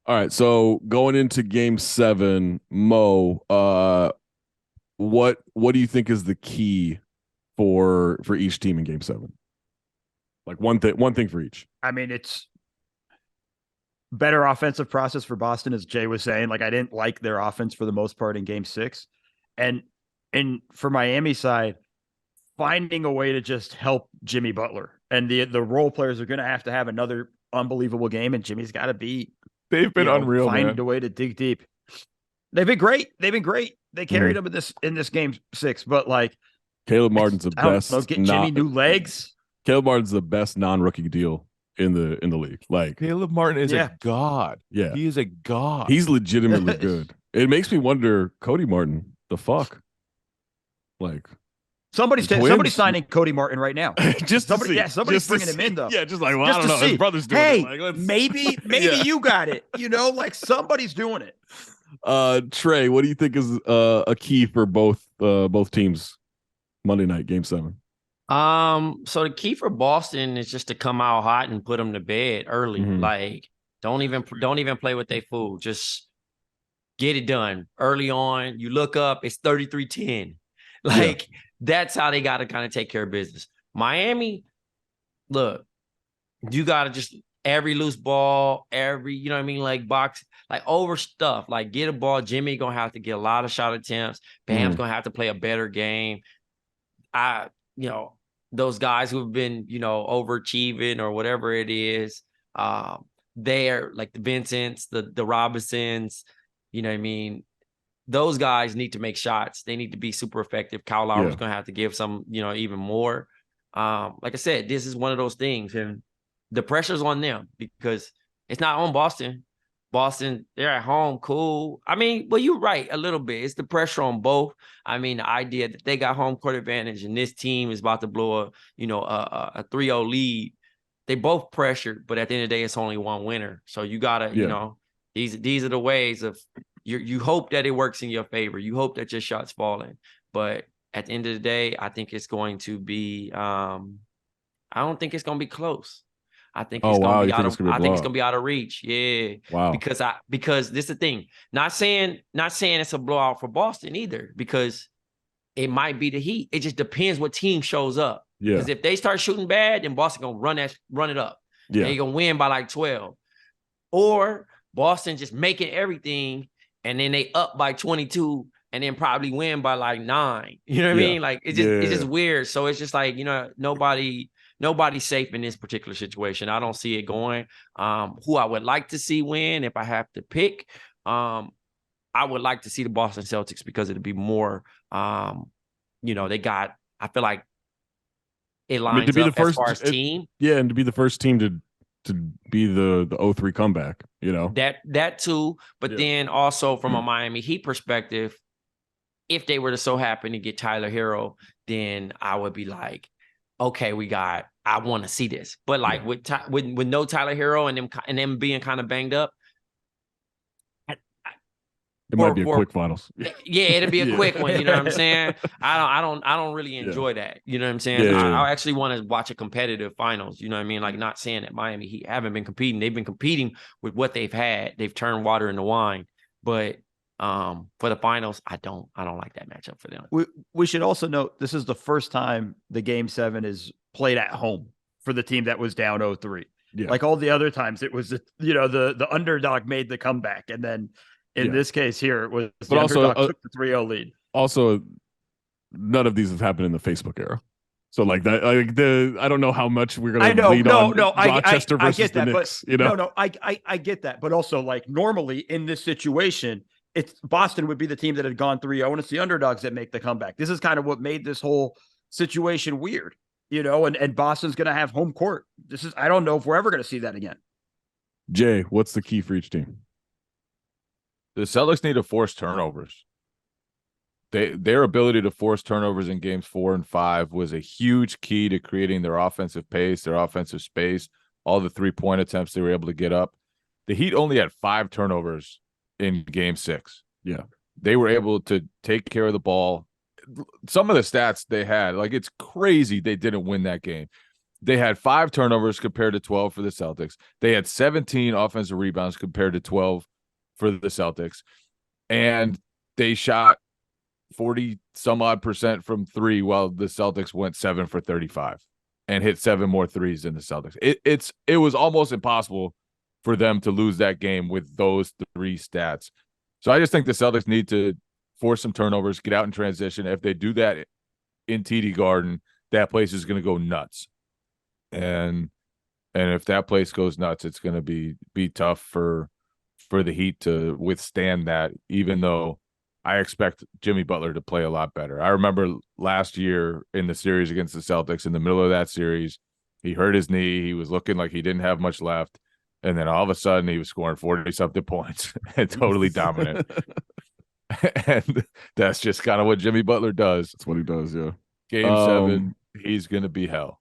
All right, so going into game 7, Mo, what do you think is the key for each team in game 7? Like one thing for each. I mean, it's better offensive process for Boston, as Jay was saying. Like, I didn't like their offense for the most part in game 6. And for Miami side, finding a way to just help Jimmy Butler. And the role players are going to have another unbelievable game, and Jimmy's got to be, They've been unreal, find man. a way to dig deep. They've been great. They've been great. They carried Mhm. them in this game 6, but like, Caleb Martin's the I don't know, best get Jimmy not new legs. Caleb Martin's the best non-rookie deal in the league. Like, Caleb Martin is a Yeah. god. yeah, He is a god. he's legitimately good. It makes me wonder, Cody Martin, the fuck, like the Somebody's twins, signing Cody Martin right now. just to see, Somebody's just to bringing him in see. though. Yeah, just like, well, I Just don't to know, his see, brother's doing it. hey, Like, let's maybe yeah. you got it. Like somebody's doing it. Trey, what do you think is a key for both teams Monday night game 7? So the key for Boston is just to come out hot and put them to bed early. Mhm. Like, don't even play with their food. Just get it done early on. You look up, it's 33-10. Like, that's how they got to kind of take care of business. Miami, look, you got to just every loose ball, you know what I mean? Like, box, like over stuff, like get a ball. Jimmy going to have to get a lot of shot attempts. Bam's going to have to play a better game. You know, those guys who've been, overachieving or whatever it is, they're like the Vincents, the Robinsons, you know what I mean? Those guys need to make shots. They need to be super effective. Kyle Lowry's going to have to give some, even more. Like I said, this is one of those things, and the pressure's on them because it's not on Boston. Boston, they're at home, cool. I mean, well, you're right a little bit. It's the pressure on both. I mean, the idea that they got home court advantage and this team is about to blow a 3-0 lead. They both pressured, but at the end of the day, it's only one winner. So you gotta, these are the ways of you hope that it works in your favor. You hope that your shot's falling. But at the end of the day, I think it's going to be I don't think it's gonna be close. I think it's gonna be out of reach. Yeah. Wow. Because this is the thing. Not saying it's a blowout for Boston either, because it might be the Heat. It just depends what team shows up. Yeah. Because if they start shooting bad, then Boston gonna run it up. Yeah. They're gonna win by like 12. Or Boston just making everything and then they up by 22 and then probably win by like 9. You know what I mean? Like it's just weird. So it's just like, nobody's safe in this particular situation. I don't see it going. Who I would like to see win, if I have to pick, I would like to see the Boston Celtics because it'd be more, they got, I feel like it lines to be up the first, as far as team. Yeah, and to be the first team to be the 0-3 comeback, That too, but then also from a Miami Heat perspective, if they were to so happen to get Tyler Hero, then I would be like, okay, I want to see this. But like with no Tyler Hero and them being kind of banged up, it might be a quick finals. Yeah, it'll be a quick one. You know what I'm saying? I don't really enjoy that. You know what I'm saying? I actually want to watch a competitive finals. You know what I mean? Like, not saying that Miami Heat haven't been competing. They've been competing with what they've had. They've turned water into wine. But for the finals, I don't like that matchup for them. We should also note this is the first time the game 7 is played at home for the team that was down 0-3. Yeah. Like all the other times, it was the underdog made the comeback, and then in this case here, it was the underdog took the 3-0 lead. Also, none of these have happened in the Facebook era. So like that, I don't know how much we're gonna lead on Rochester versus the Knicks. I get that, but also like normally in this situation, it's Boston would be the team that had gone 3-0, and it's the underdogs that make the comeback. This is kind of what made this whole situation weird, and Boston's gonna have home court. I don't know if we're ever gonna see that again. Jay, what's the key for each team? The Celtics need to force turnovers. Their ability to force turnovers in games 4 and 5 was a huge key to creating their offensive pace, their offensive space, all the 3-point attempts they were able to get up. The Heat only had 5 turnovers in game 6. Yeah. They were able to take care of the ball. Some of the stats they had, like, it's crazy they didn't win that game. They had 5 turnovers compared to 12 for the Celtics. They had 17 offensive rebounds compared to 12 for the Celtics. And they shot 40 some odd percent from 3, while the Celtics went 7 for 35 and hit 7 more threes than the Celtics. It was almost impossible for them to lose that game with those 3 stats. So I just think the Celtics need to force some turnovers, get out in transition. If they do that in TD Garden, that place is going to go nuts. And if that place goes nuts, it's going to be tough for the Heat to withstand that, even though I expect Jimmy Butler to play a lot better. I remember last year in the series against the Celtics, in the middle of that series, he hurt his knee. He was looking like he didn't have much left. And then all of a sudden he was scoring 40-something points and totally dominant. And that's just kind of what Jimmy Butler does. That's what he does, yeah. Game 7, he's going to be hell.